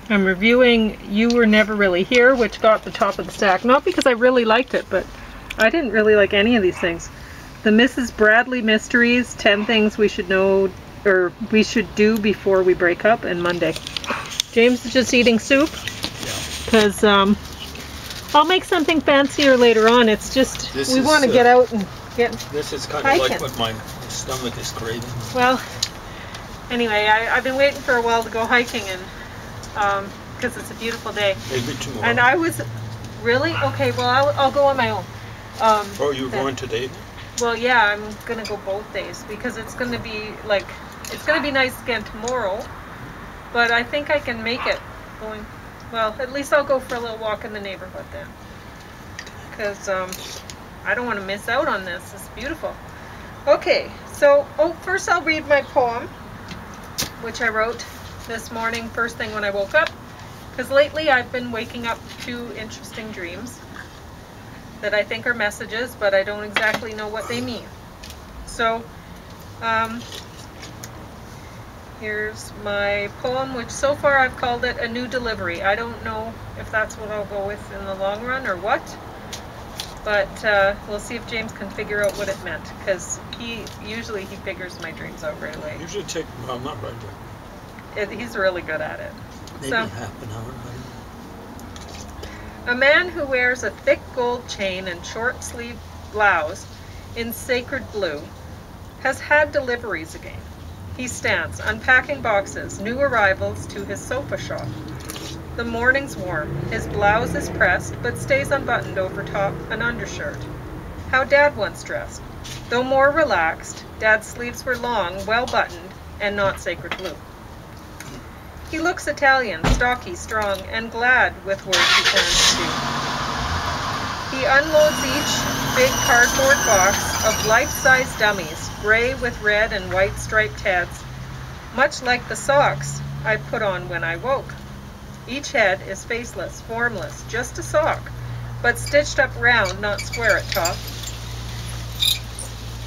I'm reviewing You Were Never Really Here, which got the top of the stack. Not because I really liked it, but I didn't really like any of these things. The Mrs.Bradley Mysteries, 10 Things We Should Know, or We Should Do Before We Break Up, and Monday. James is just eating soup, because I'll make something fancier later on. It's just, we want to get out and get This is kind hiking. of like what my stomach is craving. Well, anyway, I've been waiting for a while to go hiking, and because it's a beautiful day. Maybe tomorrow. And I was really okay. Well, I'll go on my own. Oh, you're going today? Well, yeah, I'm gonna go both days because it's gonna be like it's gonna be nice again tomorrow. But I think I can make it going. Well, at least I'll go for a little walk in the neighborhood then, because I don't want to miss out on this. It's beautiful. Okay, so first I'll read my poem, which I wrote this morning, first thing when I woke up, because lately I've been waking up to interesting dreams that I think are messages, but I don't exactly know what they mean. So here's my poem, which so far I've called it A New Delivery. I don't know if that's what I'll go with in the long run or what, but we'll see if James can figure out what it meant, because he figures my dreams out right away. You should take, well, not right away. He's really good at it. Maybe half an hour. A man who wears a thick gold chain and short-sleeved blouse in sacred blue has had deliveries again. He stands, unpacking boxes, new arrivals to his sofa shop. The morning's warm. His blouse is pressed, but stays unbuttoned over top an undershirt. How Dad once dressed. Though more relaxed, Dad's sleeves were long, well-buttoned, and not sacred blue. He looks Italian, stocky, strong, and glad with work he plans to do. He unloads each big cardboard box of life-size dummies, gray with red and white striped heads, much like the socks I put on when I woke. Each head is faceless, formless, just a sock, but stitched up round, not square at top.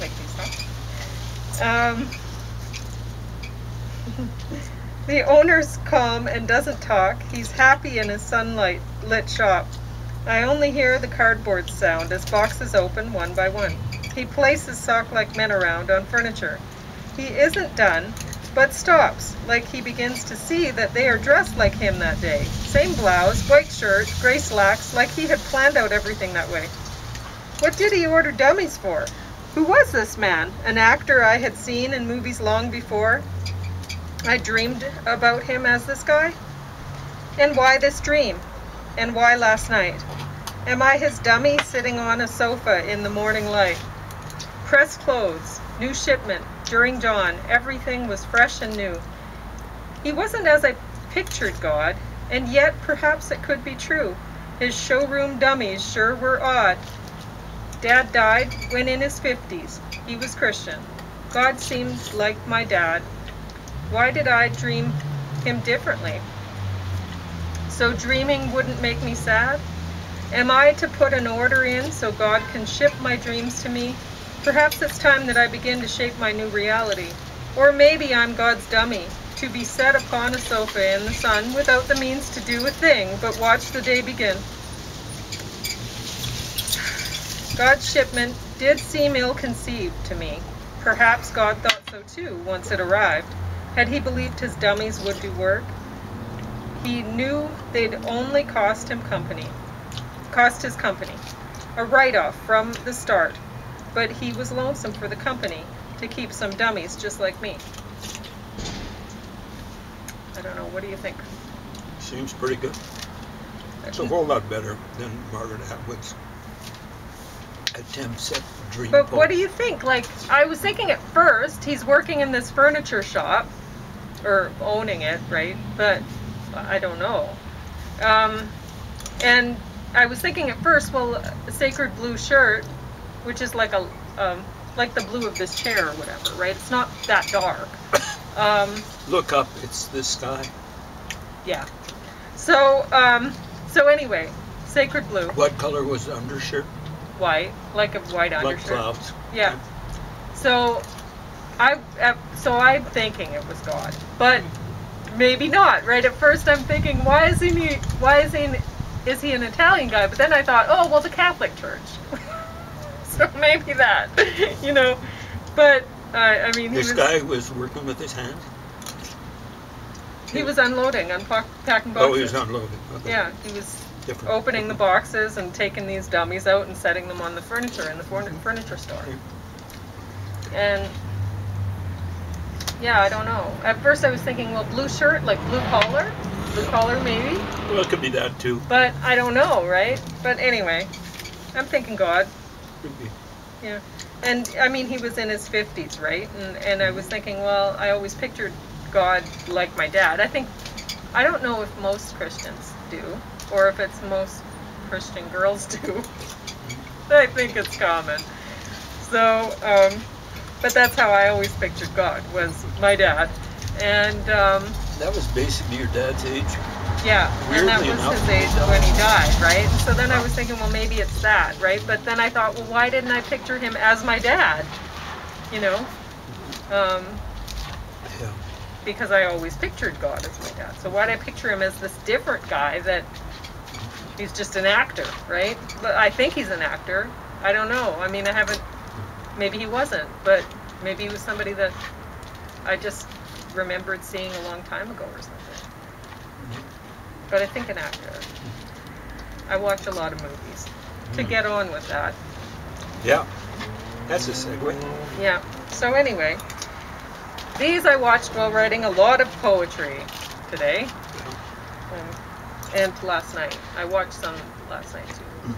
Like these socks. The owner's calm and doesn't talk. He's happy in his sunlight-lit shop. I only hear the cardboard sound as boxes open one by one. He places sock-like men around on furniture. He isn't done, but stops, like he begins to see that they are dressed like him that day. Same blouse, white shirt, gray slacks, like he had planned out everything that way. What did he order dummies for? Who was this man? An actor I had seen in movies long before? I dreamed about him as this guy? And why this dream? And why last night? Am I his dummy sitting on a sofa in the morning light? Pressed clothes, new shipment, during dawn, everything was fresh and new. He wasn't as I pictured God, and yet perhaps it could be true. His showroom dummies sure were odd. Dad died when in his 50s. He was Christian. God seemed like my dad. Why did I dream him differently? So dreaming wouldn't make me sad? Am I to put an order in so God can ship my dreams to me? Perhaps it's time that I begin to shape my new reality. Or maybe I'm God's dummy, to be set upon a sofa in the sun without the means to do a thing but watch the day begin. God's shipment did seem ill-conceived to me. Perhaps God thought so too once it arrived. Had he believed his dummies would do work? He knew they'd only cost his company. A write-off from the start. But he was lonesome for the company to keep some dummies just like me. I don't know, what do you think? Seems pretty good. It's a whole lot better than Margaret Atwood's attempts at dream But poem. what do you think? Like, I was thinking at first, he's working in this furniture shop, or owning it, right? But I don't know. And I was thinking at first, well, a sacred blue shirt, which is like like the blue of this chair or whatever, right? It's not that dark. Look up, it's this sky. Yeah. So anyway, sacred blue. What color was the undershirt? White, like a white undershirt. Like clouds. Yeah. So I'm thinking it was God, but maybe not, right? At first I'm thinking, is he an Italian guy? But then I thought, oh, well, the Catholic Church. So maybe that, you know. But, I mean, This guy was working with his hands? He was unloading, unpacking boxes. Oh, he was unloading. Okay. Yeah, he was opening the boxes and taking these dummies out and setting them on the furniture in the furniture store. And yeah, I don't know. At first I was thinking, well, blue shirt, like blue collar maybe. Well, it could be that too. But I don't know, right? But anyway, I'm thinking God. Could be. Yeah. And I mean, he was in his 50s, right? And I was thinking, well, I always pictured God like my dad. I don't know if most Christians do, or if it's most Christian girls do. I think it's common. So, but that's how I always pictured God, was my dad. And that was basically your dad's age. Yeah, Weirdly and that was his age when he died, right? So then I was thinking, well, maybe it's that, right? But then I thought, well, why didn't I picture him as my dad? You know? Yeah. Because I always pictured God as my dad. So why did I picture him as this different guy that he's just an actor, right? But I think he's an actor. I don't know. I mean, maybe he wasn't, but maybe he was somebody that I just remembered seeing a long time ago or something. But I think an actor. I watch a lot of movies. To get on with that. Yeah. That's a segue. Yeah. So anyway, these I watched while writing a lot of poetry today. And last night. I watched some last night too.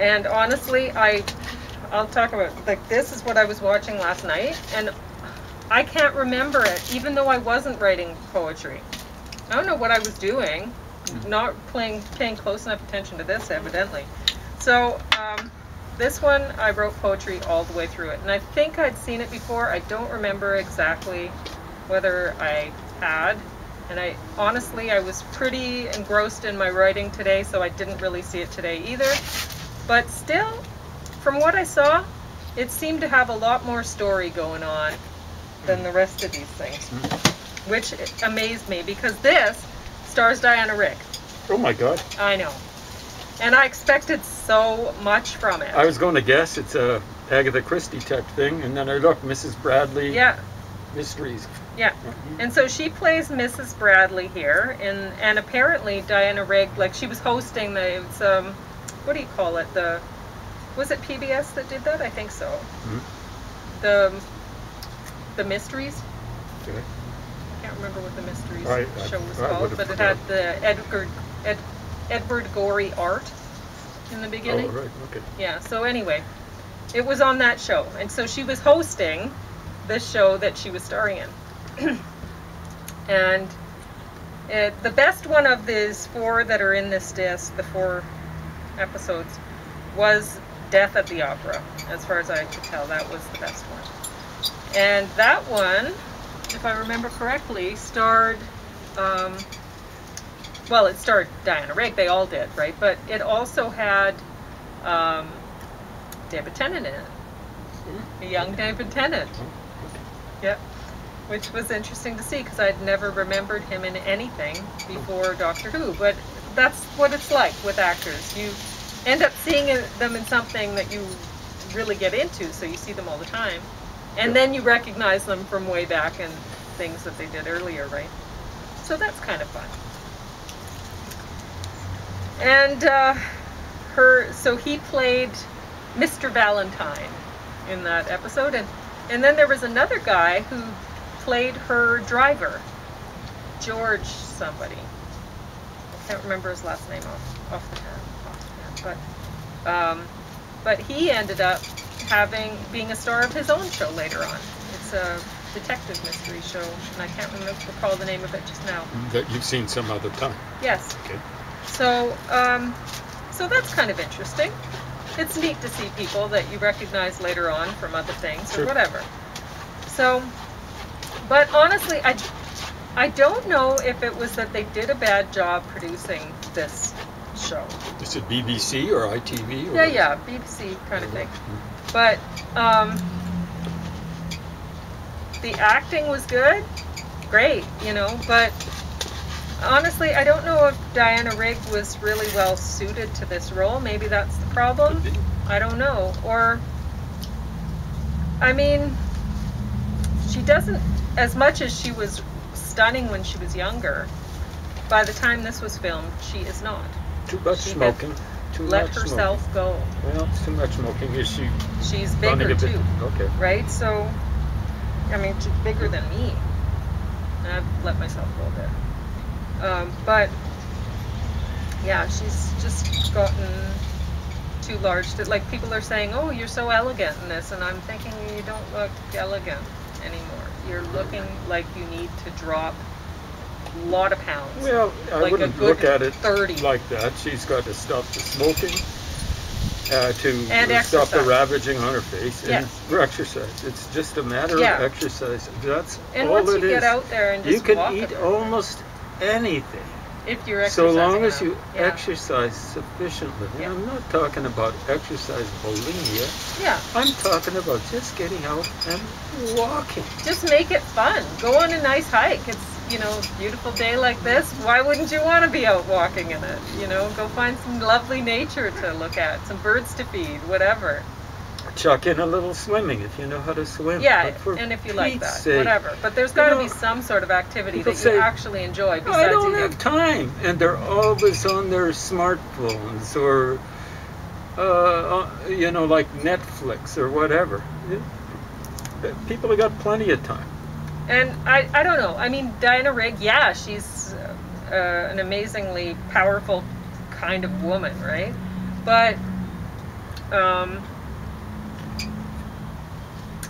And honestly, I'll talk about, like, this is what I was watching last night, and I can't remember it, even though I wasn't writing poetry. I don't know what I was doing, not paying close enough attention to this, evidently. So, this one, I wrote poetry all the way through it, and I think I'd seen it before. I don't remember exactly whether I had, and honestly, I was pretty engrossed in my writing today, so I didn't really see it today either. But still, from what I saw, it seemed to have a lot more story going on than the rest of these things, which amazed me, because this stars Diana Rigg. Oh my God. I know. And I expected so much from it. I was going to guess it's a Agatha Christie type thing, and then I looked, Mrs. Bradley Mysteries. Yeah. And so she plays Mrs. Bradley here, and apparently Diana Rigg, like, she was hosting what do you call it? Was it PBS that did that? I think so. The Mysteries. Okay. I can't remember what the Mysteries show was I called, but it had the Edward Gorey art in the beginning. Oh, right, okay. Yeah, so anyway, it was on that show, and so she was hosting this show that she was starring in. And the best one of these 4 that are in this disc, the 4 episodes, was Death at the Opera. As far as I could tell, that was the best one. And that one, if I remember correctly, starred, well, it starred Diana Rigg, they all did, right? But it also had David Tennant in it. A young David Tennant. Yep. Which was interesting to see, because I'd never remembered him in anything before Doctor Who. But that's what it's like with actors. You end up seeing them in something that you really get into, so you see them all the time. And then you recognize them from way back and things that they did earlier, right? So that's kind of fun. And so he played Mr. Valentine in that episode, and then there was another guy who played her driver, George somebody. I can't remember his last name off the hand, but he ended up being a star of his own show later on. It's a detective mystery show, and I can't recall the name of it just now. That you've seen some other time. Yes. Okay. So, so that's kind of interesting. It's neat to see people that you recognize later on from other things or whatever. So, but honestly, I don't know if it was that they did a bad job producing this show. Is it BBC or ITV? Or yeah, BBC kind of thing. But the acting was good, great, you know, but honestly, I don't know if Diana Rigg was really well suited to this role. Maybe that's the problem. I don't know. Or, I mean, she doesn't, as much as she was stunning when she was younger, by the time this was filmed, she is not. Too much smoking. Let herself go. Well, it's too much smoking. Is she? She's bigger too. Okay. Right? So, I mean, she's bigger than me. And I've let myself go a bit. But, yeah, she's just gotten too large. Like, people are saying, oh, you're so elegant in this. And I'm thinking, you don't look elegant anymore. You're looking like you need to drop a lot of pounds. Well, I like wouldn't look at it 30. like that. She's got to stop the smoking, to stop the ravaging on her face, and for exercise. It's just a matter of exercise. That's and all it is. once you get out there and just you can walk eat almost anything. If you're exercising. So long as you exercise sufficiently. And I'm not talking about exercise bulimia. Yeah. I'm talking about just getting out and walking. Just make it fun. Go on a nice hike. It's, you know, a beautiful day like this. Why wouldn't you want to be out walking in it? You know, go find some lovely nature to look at, some birds to feed, whatever. Chuck in a little swimming if you know how to swim. Yeah, and if you like that, whatever. But there's got to be some sort of activity that you actually enjoy besides I don't eating. have time. And they're always on their smartphones or, you know, like Netflix or whatever. People have got plenty of time. And I don't know. I mean, Diana Rigg, yeah, she's an amazingly powerful kind of woman, right? But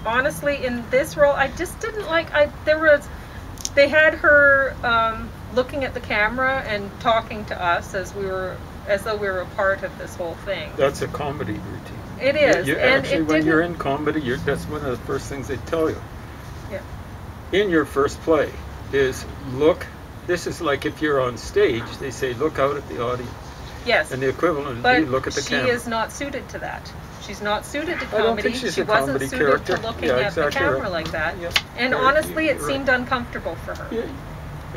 honestly, in this role, I just didn't like. They had her looking at the camera and talking to us as though we were a part of this whole thing. That's a comedy routine. It is. And actually, when you're in comedy, that's one of the first things they tell you. Yeah. In your first play is look. This is like if you're on stage, they say look out at the audience. Yes. And the equivalent would be look at the camera. She is not suited to that. She's not suited to comedy. I don't think she's she a wasn't comedy suited character. to looking at the camera like that. Yeah. And honestly, it seemed uncomfortable for her. Yeah.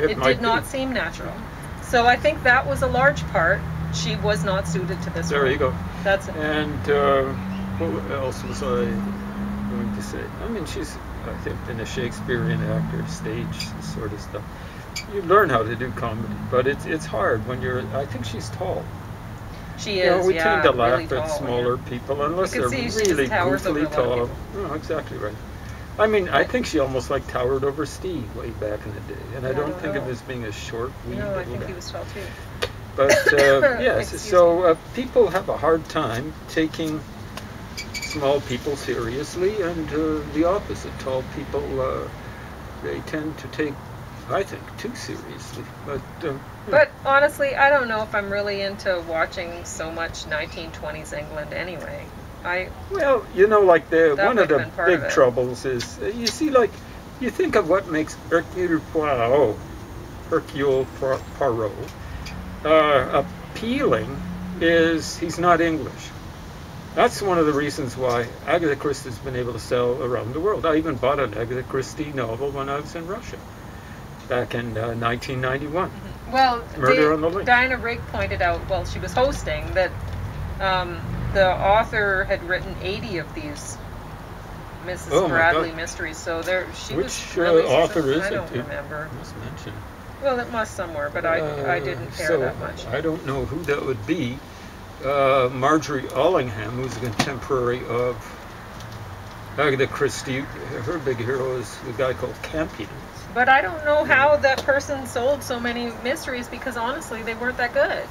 It did not seem natural. So I think that was a large part. She was not suited to this role. There you go. That's it. And what else was I going to say? I mean, she's, I think, been a Shakespearean actor, stage sort of stuff. You learn how to do comedy, but it's hard when you're. I think she's tall. She is. We tend to laugh really at tall, smaller people unless they're really goofily tall. Oh, exactly right. I mean, I think she almost like towered over Steve way back in the day, and I don't think of him as being a short, wee little guy. I think he was tall too. But yes, so people have a hard time taking small people seriously, and the opposite. Tall people, they tend to take, I think, too seriously. But honestly, I don't know if I'm really into watching so much 1920s England anyway. Well, you know, like one of the big troubles is, you see, like, you think of what makes Hercule Poirot appealing is he's not English. That's one of the reasons why Agatha Christie's been able to sell around the world. I even bought an Agatha Christie novel when I was in Russia back in 1991. Well, Murder on the Lake. Diana Rigg pointed out, while she was hosting, that the author had written 80 of these Mrs.Bradley Mysteries. So she was really author is I it? don't remember. Must mention. Well, it must somewhere, but I didn't care that much. I don't know who that would be. Marjorie Allingham, who's a contemporary of Agatha Christie. Her big hero is the guy called Campion. But I don't know how that person sold so many mysteries, because honestly, they weren't that good.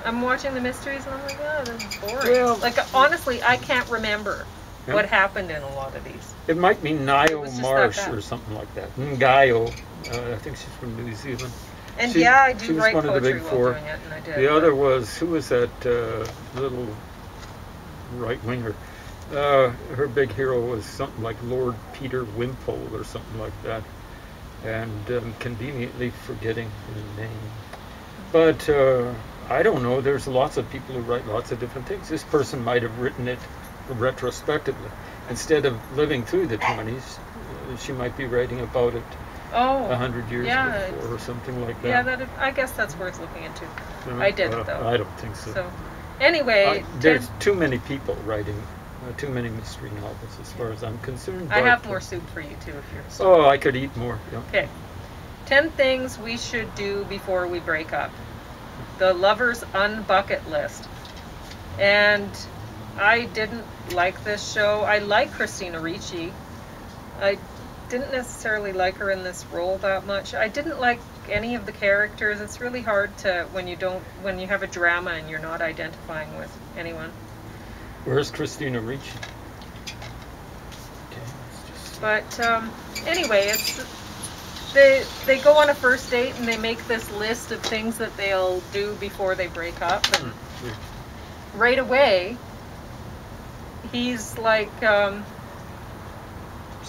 I'm watching the mysteries and I'm like, oh, that's boring. Well, like, honestly, I can't remember what happened in a lot of these. It might be Niall Marsh or something like that. Ngaio, I think she's from New Zealand. And I do write poetry while doing it, and I did. The other was, who was that little right-winger? Her big hero was something like Lord Peter Wimpole or something like that. And conveniently forgetting the name. But I don't know, there's lots of people who write lots of different things. This person might have written it retrospectively. Instead of living through the 20s, she might be writing about it Oh, 100 years yeah, before or something like that. yeah. I guess that's worth looking into. I didn't though. I don't think so. So, anyway, there's too many people writing too many mystery novels, as far as I'm concerned. I have more soup for you too, if you're. Oh, I could eat more. Yeah. Okay. 10 things we should do before we break up. The Lover's Unbucket List. And I didn't like this show. I like Christina Ricci. I didn't necessarily like her in this role that much. I didn't like any of the characters. It's really hard to when you have a drama and you're not identifying with anyone. Where's Christina Ricci? Okay, but anyway, they go on a first date and they make this list of things that they'll do before they break up. And right away, he's like,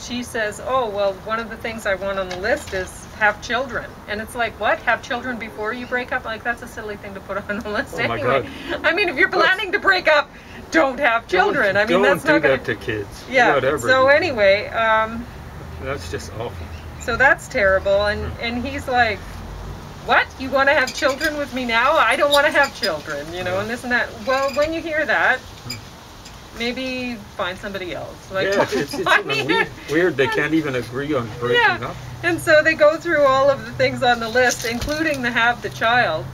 she says, oh, well, one of the things I want on the list is have children. And it's like, what? Have children before you break up? Like, that's a silly thing to put on the list anyway. My God. I mean, if you're planning to break up, don't have children. I mean, that's not don't do that to kids. Yeah. Whatever. So anyway, that's just awful. So that's terrible. And he's like, what? You want to have children with me now? I don't want to have children, you know, and this and that. Well, when you hear that, maybe find somebody else. Like, yeah, it's weird. They can't even agree on breaking up. And so they go through all of the things on the list, including the have the child.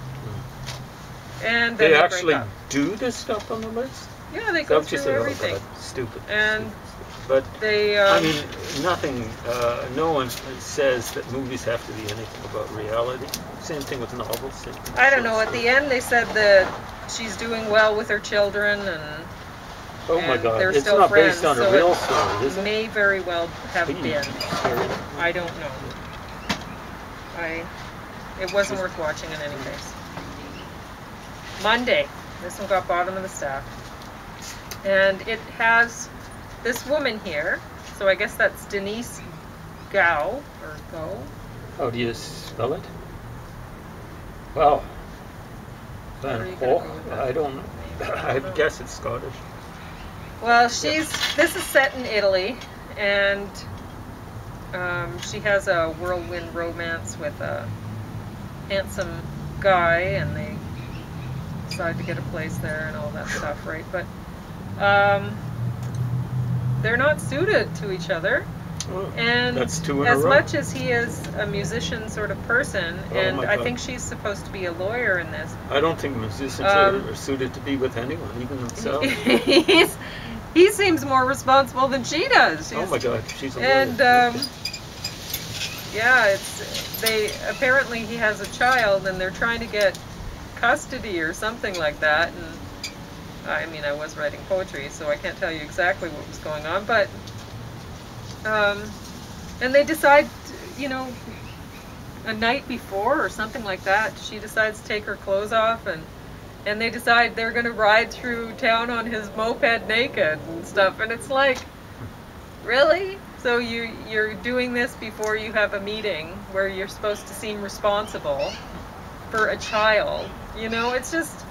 And then they actually break up. Do this stuff on the list? Yeah, they go through everything. Stupid. And but they. I mean, nothing. No one says that movies have to be anything about reality. Same thing with novels. I don't know. At the end, they said that she's doing well with her children, and oh my God, they're it's still not friends, based on so a real story, is it? May very well have been. I don't know. It wasn't worth watching in any case. Monday. This one got bottom of the stack. And it has this woman here. So I guess that's Denise Gow, or Go. How do you spell it? Wow. Van Gogh? I don't know. I guess it's Scottish. Well, this is set in Italy, and she has a whirlwind romance with a handsome guy, and they decide to get a place there and all that stuff, right? But they're not suited to each other. And that's two in as a row. much as he is a musician sort of person, and I think she's supposed to be a lawyer in this. I don't think musicians are suited to be with anyone, even themselves. He seems more responsible than she does. Oh my God, she's a lawyer. And yeah, apparently he has a child, and they're trying to get custody or something like that. And I mean, I was writing poetry, so I can't tell you exactly what was going on, but and they decide, you know, a night before or something like that, she decides to take her clothes off, and they decide they're going to ride through town on his moped naked and stuff, and it's like, really? So you're doing this before you have a meeting where you're supposed to seem responsible for a child, you know? It's just,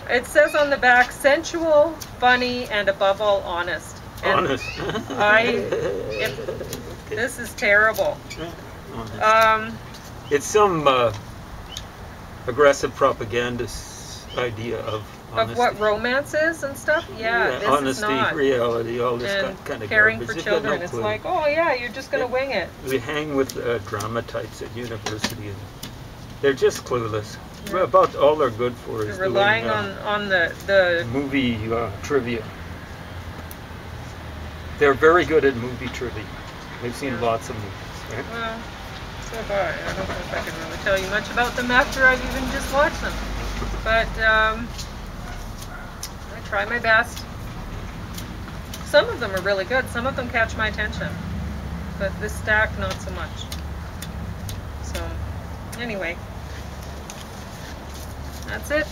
it says on the back, sensual, funny, and above all honest. And honest. This is terrible. It's some aggressive propagandist idea of honesty. Of what romance is and stuff? Yeah, this honesty, is not. Reality, all this kind of caring garbage. for children. It's like, oh yeah, you're just going to wing it. We hang with drama types at university, and they're just clueless. Yeah. About all they're good for is relying doing, on the movie trivia. They're very good at movie trivia. They've seen lots of movies, right? Well, so far, I don't know if I can really tell you much about them after I've even just watched them. But I try my best. Some of them are really good. Some of them catch my attention. But this stack, not so much. So, anyway. That's it.